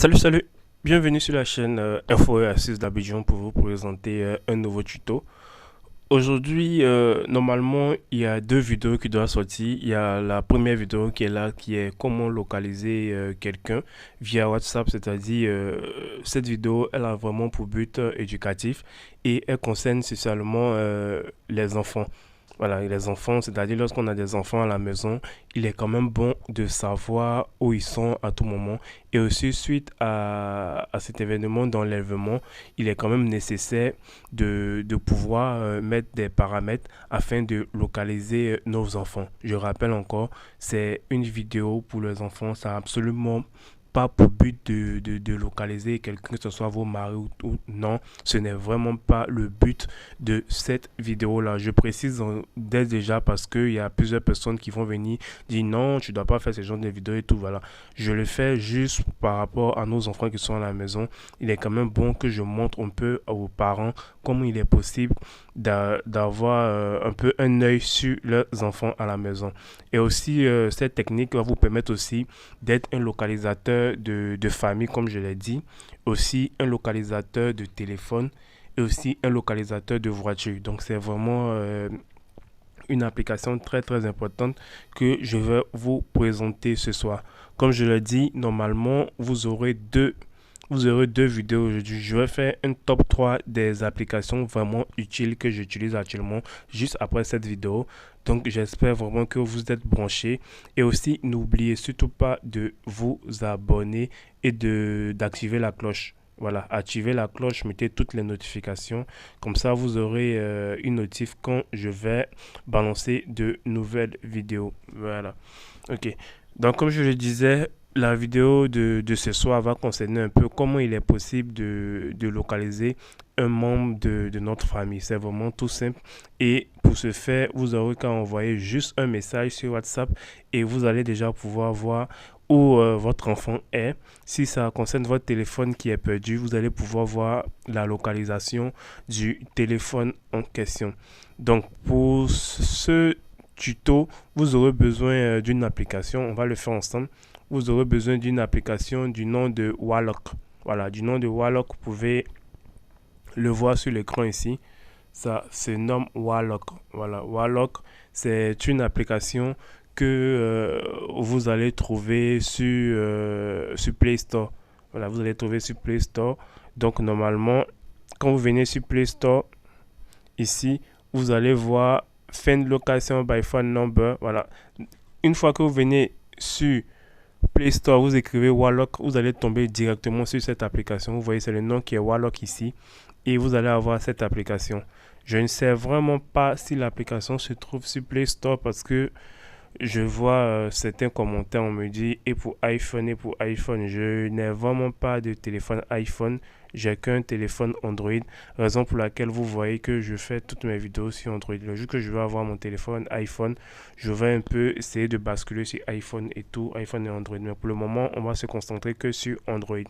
Salut, bienvenue sur la chaîne Info et Astuces d'Abidjan pour vous présenter un nouveau tuto. Aujourd'hui, normalement, il y a deux vidéos qui doivent sortir. Il y a la première vidéo qui est là, qui est comment localiser quelqu'un via WhatsApp, c'est-à-dire cette vidéo, elle a vraiment pour but éducatif et elle concerne spécialement les enfants. Voilà, les enfants, c'est-à-dire lorsqu'on a des enfants à la maison, il est quand même bon de savoir où ils sont à tout moment. Et aussi, suite à cet événement d'enlèvement, il est quand même nécessaire de pouvoir mettre des paramètres afin de localiser nos enfants. Je rappelle encore, c'est une vidéo pour les enfants, ça n'a absolument pas pour but de localiser quelqu'un, que ce soit vos maris ou non. Ce n'est vraiment pas le but de cette vidéo-là. Je précise dès déjà parce qu'il y a plusieurs personnes qui vont venir dire non, tu ne dois pas faire ce genre de vidéos et tout. Voilà. Je le fais juste par rapport à nos enfants qui sont à la maison. Il est quand même bon que je montre un peu aux parents comment il est possible d'avoir un peu un œil sur leurs enfants à la maison. Et aussi, cette technique va vous permettre aussi d'être un localisateur de famille, comme je l'ai dit, aussi un localisateur de téléphone et aussi un localisateur de voiture. Donc, c'est vraiment une application très importante que je vais vous présenter ce soir. Comme je l'ai dit, normalement, vous aurez deux vidéos aujourd'hui. Je vais faire un top 3 des applications vraiment utiles que j'utilise actuellement juste après cette vidéo. Donc j'espère vraiment que vous êtes branchés. Et aussi, n'oubliez surtout pas de vous abonner et d'activer la cloche. Voilà, activez la cloche, mettez toutes les notifications. Comme ça, vous aurez une notif quand je vais balancer de nouvelles vidéos. Voilà. Ok. Donc, comme je le disais, la vidéo de ce soir va concerner un peu comment il est possible de localiser un membre de notre famille. C'est vraiment tout simple. Et pour ce faire, vous aurez qu'à envoyer juste un message sur WhatsApp et vous allez déjà pouvoir voir où votre enfant est. Si ça concerne votre téléphone qui est perdu, vous allez pouvoir voir la localisation du téléphone en question. Donc, pour ce tuto, vous aurez besoin d'une application. On va le faire ensemble. Vous aurez besoin d'une application du nom de Wallock. Voilà, du nom de Wallock, vous pouvez le voir sur l'écran ici. Ça se nomme Wallock. Voilà, Wallock, c'est une application que vous allez trouver sur Play Store. Voilà, vous allez trouver sur Play Store. Donc, normalement, quand vous venez sur Play Store, ici, vous allez voir Find Location by Phone Number. Voilà. Une fois que vous venez sur Play Store, vous écrivez Wallock, vous allez tomber directement sur cette application. Vous voyez, c'est le nom qui est Wallock ici. Et vous allez avoir cette application. Je ne sais vraiment pas si l'application se trouve sur Play Store parce que je vois certains commentaires, on me dit et pour iPhone et pour iPhone. Je n'ai vraiment pas de téléphone iPhone, j'ai qu'un téléphone Android, raison pour laquelle vous voyez que je fais toutes mes vidéos sur Android. Le jour que je vais avoir mon téléphone iPhone, je vais un peu essayer de basculer sur iPhone et tout, iPhone et Android. Mais pour le moment, on va se concentrer que sur Android.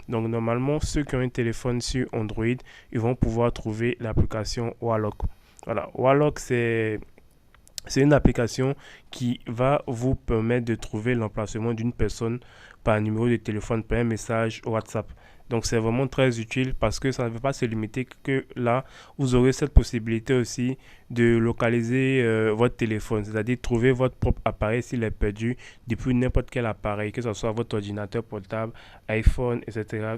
Donc normalement, ceux qui ont un téléphone sur Android, ils vont pouvoir trouver l'application Wallock. Voilà, Wallock c'est une application qui va vous permettre de trouver l'emplacement d'une personne par numéro de téléphone, par un message WhatsApp. Donc c'est vraiment très utile parce que ça ne va pas se limiter que là. Vous aurez cette possibilité aussi de localiser votre téléphone, c'est-à-dire trouver votre propre appareil s'il est perdu depuis n'importe quel appareil, que ce soit votre ordinateur portable, iPhone, etc.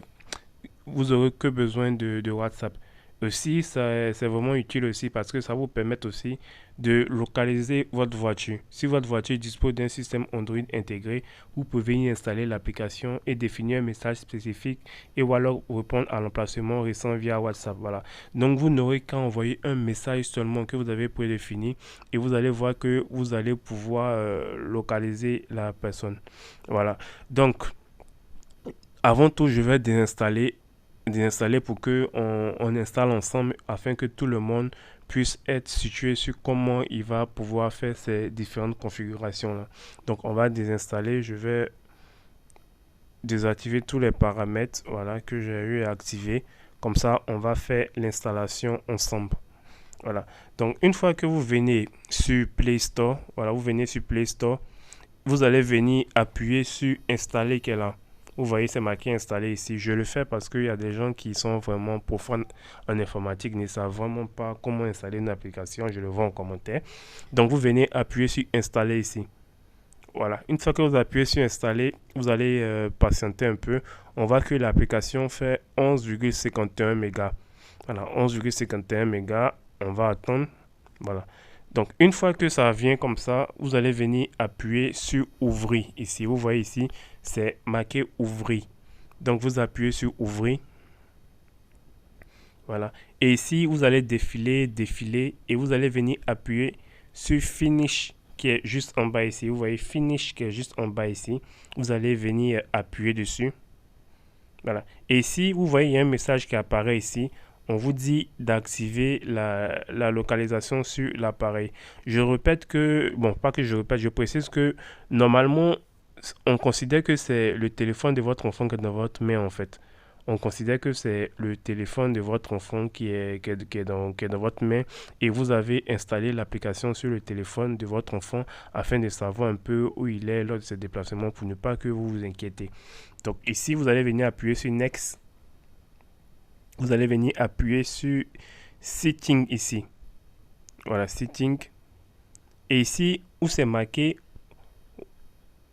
Vous aurez que besoin de WhatsApp. Aussi, c'est vraiment utile aussi parce que ça vous permet aussi de localiser votre voiture. Si votre voiture dispose d'un système Android intégré, vous pouvez y installer l'application et définir un message spécifique et ou alors répondre à l'emplacement récent via WhatsApp. Voilà. Donc, vous n'aurez qu'à envoyer un message seulement que vous avez prédéfini et vous allez voir que vous allez pouvoir localiser la personne. Voilà. Donc, avant tout, je vais désinstaller pour que on installe ensemble afin que tout le monde puisse être situé sur comment il va pouvoir faire ces différentes configurations là. Donc on va désinstaller, je vais désactiver tous les paramètres voilà que j'ai eu à activer. Comme ça, on va faire l'installation ensemble. Voilà. Donc une fois que vous venez sur Play Store, voilà, vous venez sur Play Store, vous allez venir appuyer sur installer qui est là. Vous voyez, c'est marqué installé ici. Je le fais parce qu'il y a des gens qui sont vraiment profonds en informatique, ne savent vraiment pas comment installer une application. Je le vois en commentaire. Donc, vous venez appuyer sur installer ici. Voilà. Une fois que vous appuyez sur installer, vous allez patienter un peu. On voit que l'application fait 11,51 mégas. Voilà, 11,51 mégas. On va attendre. Voilà. Donc, une fois que ça vient comme ça, vous allez venir appuyer sur ouvrir ici. Vous voyez ici, c'est marqué ouvrir. Donc, vous appuyez sur ouvrir. Voilà. Et ici, vous allez défiler, défiler et vous allez venir appuyer sur finish qui est juste en bas ici. Vous voyez finish qui est juste en bas ici. Vous allez venir appuyer dessus. Voilà. Et ici, vous voyez, il y a un message qui apparaît ici. On vous dit d'activer la localisation sur l'appareil. Je répète que, bon, pas que je répète, je précise que normalement, on considère que c'est le téléphone de votre enfant qui est dans votre main en fait. On considère que c'est le téléphone de votre enfant qui est dans votre main et vous avez installé l'application sur le téléphone de votre enfant afin de savoir un peu où il est lors de ses déplacements pour ne pas que vous vous inquiétez. Donc ici, vous allez venir appuyer sur Next. Vous allez venir appuyer sur Setting ici. Voilà, Setting. Et ici, où c'est marqué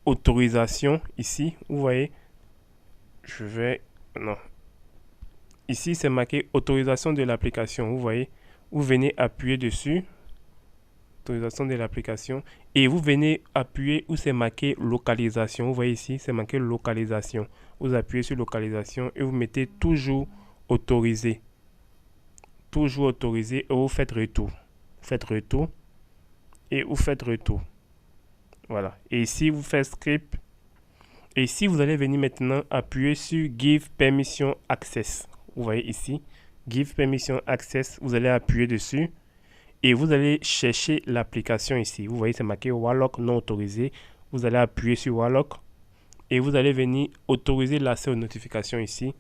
Autorisation, ici, vous voyez, je vais... Non. Ici, c'est marqué Autorisation de l'application. Vous voyez, vous venez appuyer dessus. Autorisation de l'application. Et vous venez appuyer où c'est marqué Localisation. Vous voyez ici, c'est marqué Localisation. Vous appuyez sur Localisation et vous mettez toujours Autorisé. Toujours Autorisé et vous faites Retour. Vous faites Retour et vous faites Retour. Voilà. Et ici, vous faites Script. Et ici, vous allez venir maintenant appuyer sur Give Permission Access. Vous voyez ici, Give Permission Access. Vous allez appuyer dessus et vous allez chercher l'application ici. Vous voyez, c'est marqué Wallock non autorisé. Vous allez appuyer sur Wallock et vous allez venir autoriser l'accès aux notifications ici.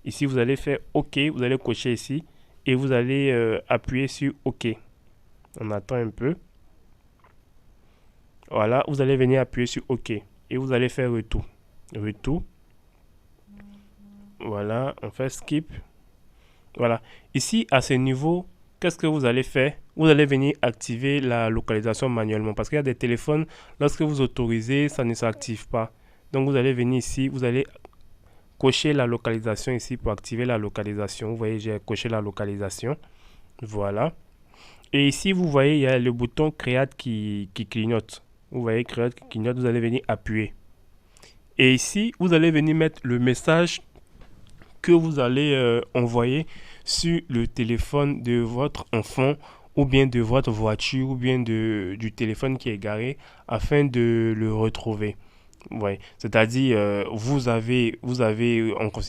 Ici, vous allez faire OK. Vous allez cocher ici et vous allez appuyer sur OK. On attend un peu. Voilà, vous allez venir appuyer sur OK et vous allez faire Retour. Retour. Voilà, on fait skip. Voilà. Ici, à ce niveau, qu'est-ce que vous allez faire? Vous allez venir activer la localisation manuellement parce qu'il y a des téléphones, lorsque vous autorisez, ça ne s'active pas. Donc, vous allez venir ici, vous allez cocher la localisation ici pour activer la localisation. Vous voyez, j'ai coché la localisation. Voilà. Et ici, vous voyez, il y a le bouton Create qui clignote. Vous voyez, Create qui clignote, vous allez venir appuyer. Et ici, vous allez venir mettre le message que vous allez envoyer sur le téléphone de votre enfant ou bien de votre voiture ou bien du téléphone qui est garé afin de le retrouver. Ouais. C'est-à-dire,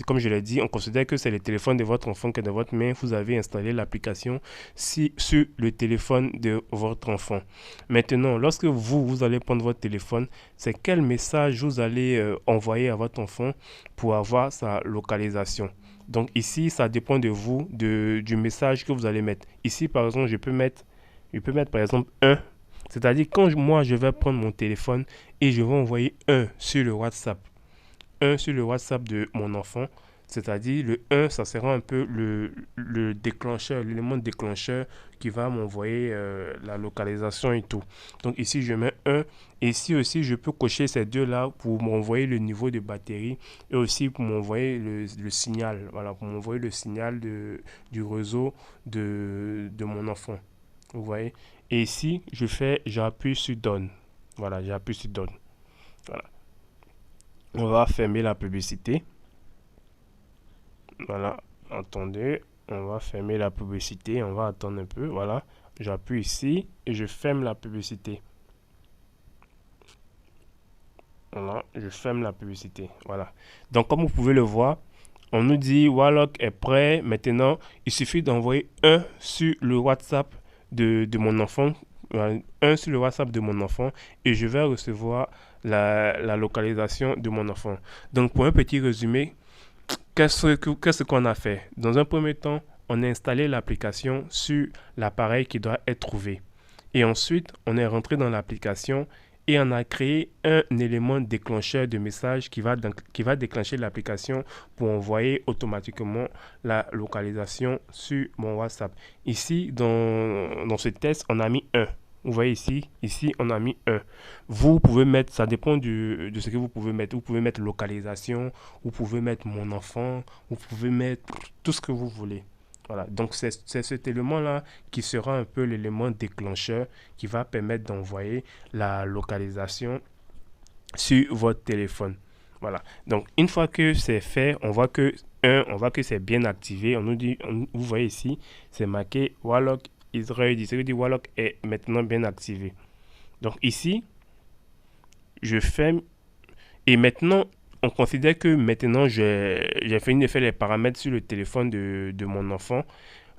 comme je l'ai dit, on considère que c'est le téléphone de votre enfant qui est dans votre main. Vous avez installé l'application sur le téléphone de votre enfant. Maintenant, lorsque vous allez prendre votre téléphone, c'est quel message vous allez envoyer à votre enfant pour avoir sa localisation. Donc ici, ça dépend de vous, du message que vous allez mettre. Ici, par exemple, je peux mettre par exemple 1. C'est-à-dire, quand moi, je vais prendre mon téléphone et je vais envoyer 1 sur le WhatsApp. 1 sur le WhatsApp de mon enfant. C'est-à-dire, le 1, ça sera un peu le déclencheur, l'élément déclencheur qui va m'envoyer la localisation et tout. Donc ici, je mets 1. Et ici aussi, je peux cocher ces deux-là pour m'envoyer le niveau de batterie et aussi pour m'envoyer le signal. Voilà, pour m'envoyer le signal du réseau de mon enfant. Vous voyez? Et ici, j'appuie sur Done. Voilà, j'appuie sur Done. Voilà. On va fermer la publicité. Voilà, attendez. On va fermer la publicité. On va attendre un peu. Voilà, j'appuie ici et je ferme la publicité. Voilà, je ferme la publicité. Voilà. Donc, comme vous pouvez le voir, on nous dit Wallock est prêt. Maintenant, il suffit d'envoyer 1 sur le WhatsApp de mon enfant, 1 sur le WhatsApp de mon enfant et je vais recevoir la localisation de mon enfant. Donc pour un petit résumé, qu'est-ce qu'on a fait? Dans un premier temps, on a installé l'application sur l'appareil qui doit être trouvé. Et ensuite, on est rentré dans l'application et on a créé un élément déclencheur de message qui va déclencher l'application pour envoyer automatiquement la localisation sur mon WhatsApp. Ici, dans ce test, on a mis 1. Vous voyez ici, on a mis 1. Vous pouvez mettre, ça dépend de ce que vous pouvez mettre. Vous pouvez mettre localisation, vous pouvez mettre mon enfant, vous pouvez mettre tout ce que vous voulez. Voilà, donc c'est cet élément-là qui sera un peu l'élément déclencheur qui va permettre d'envoyer la localisation sur votre téléphone. Voilà, donc une fois que c'est fait, on voit que c'est bien activé. On nous dit, vous voyez ici, c'est marqué Wallock is ready. Ça veut dire Wallock est maintenant bien activé. Donc ici, je ferme et maintenant, on considère que maintenant, j'ai fini de faire les paramètres sur le téléphone de mon enfant.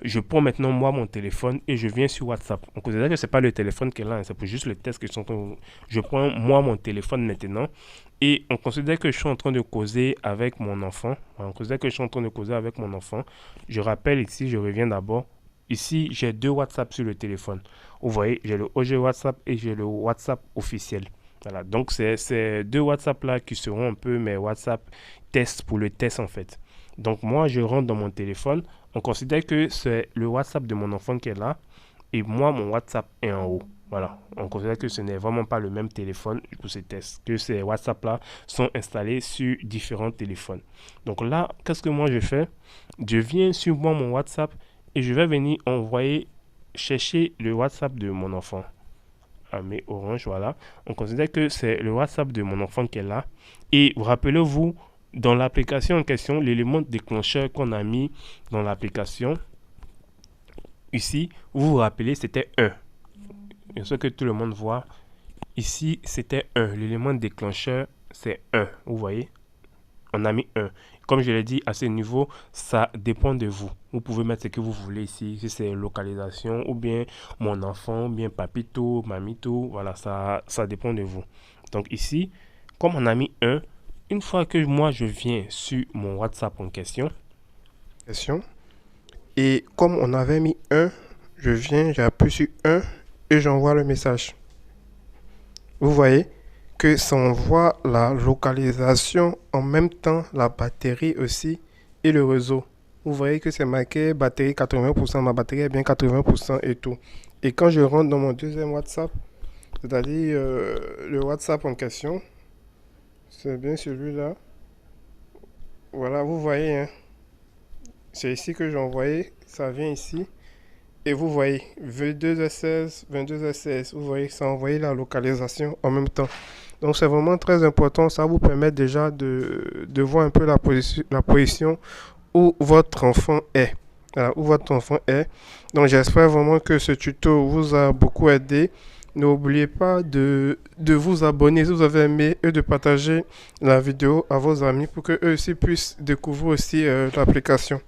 Je prends maintenant moi mon téléphone et je viens sur WhatsApp. On considère que ce n'est pas le téléphone qui est là, hein, c'est pour juste le test que je suis en train de... Je prends moi mon téléphone maintenant et on considère que je suis en train de causer avec mon enfant. On considère que je suis en train de causer avec mon enfant. Je rappelle ici, je reviens d'abord. Ici, j'ai 2 WhatsApp sur le téléphone. Vous voyez, j'ai le OG WhatsApp et j'ai le WhatsApp officiel. Voilà, donc c'est ces 2 WhatsApp là qui seront un peu mes WhatsApp tests pour le test en fait. Donc moi, je rentre dans mon téléphone. On considère que c'est le WhatsApp de mon enfant qui est là et moi, mon WhatsApp est en haut. Voilà, on considère que ce n'est vraiment pas le même téléphone pour ces tests, que ces WhatsApp là sont installés sur différents téléphones. Donc là, qu'est-ce que moi je fais? Je viens sur moi mon WhatsApp et je vais venir chercher le WhatsApp de mon enfant. Mais orange, voilà. On considère que c'est le WhatsApp de mon enfant qui est là. Et rappelez-vous, dans l'application en question, l'élément déclencheur qu'on a mis dans l'application, ici, vous vous rappelez, c'était 1. Bien sûr que tout le monde voit. Ici, c'était 1. L'élément déclencheur, c'est 1. Vous voyez? On a mis 1. Comme je l'ai dit, à ce niveau, ça dépend de vous. Vous pouvez mettre ce que vous voulez ici, si c'est localisation, ou bien mon enfant, ou bien papito, mamito. Voilà, ça dépend de vous. Donc ici, comme on a mis 1, une fois que moi je viens sur mon WhatsApp en question, et comme on avait mis 1, je viens, j'appuie sur 1 et j'envoie le message. Vous voyez que ça envoie la localisation en même temps, la batterie aussi et le réseau. Vous voyez que c'est marqué batterie 80%, ma batterie est bien 80% et tout. Et quand je rentre dans mon deuxième WhatsApp, c'est-à-dire le WhatsApp en question, c'est bien celui-là. Voilà, vous voyez, hein, c'est ici que j'ai envoyé, ça vient ici. Et vous voyez, 22h16, 22h16, vous voyez que ça a envoyé la localisation en même temps. Donc c'est vraiment très important, ça vous permet déjà de voir un peu la position où votre enfant est. Voilà, où votre enfant est. Donc j'espère vraiment que ce tuto vous a beaucoup aidé. N'oubliez pas de vous abonner si vous avez aimé et de partager la vidéo à vos amis pour qu'eux aussi puissent découvrir aussi l'application.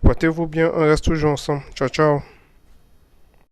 Portez-vous bien, on reste toujours ensemble. Ciao, ciao.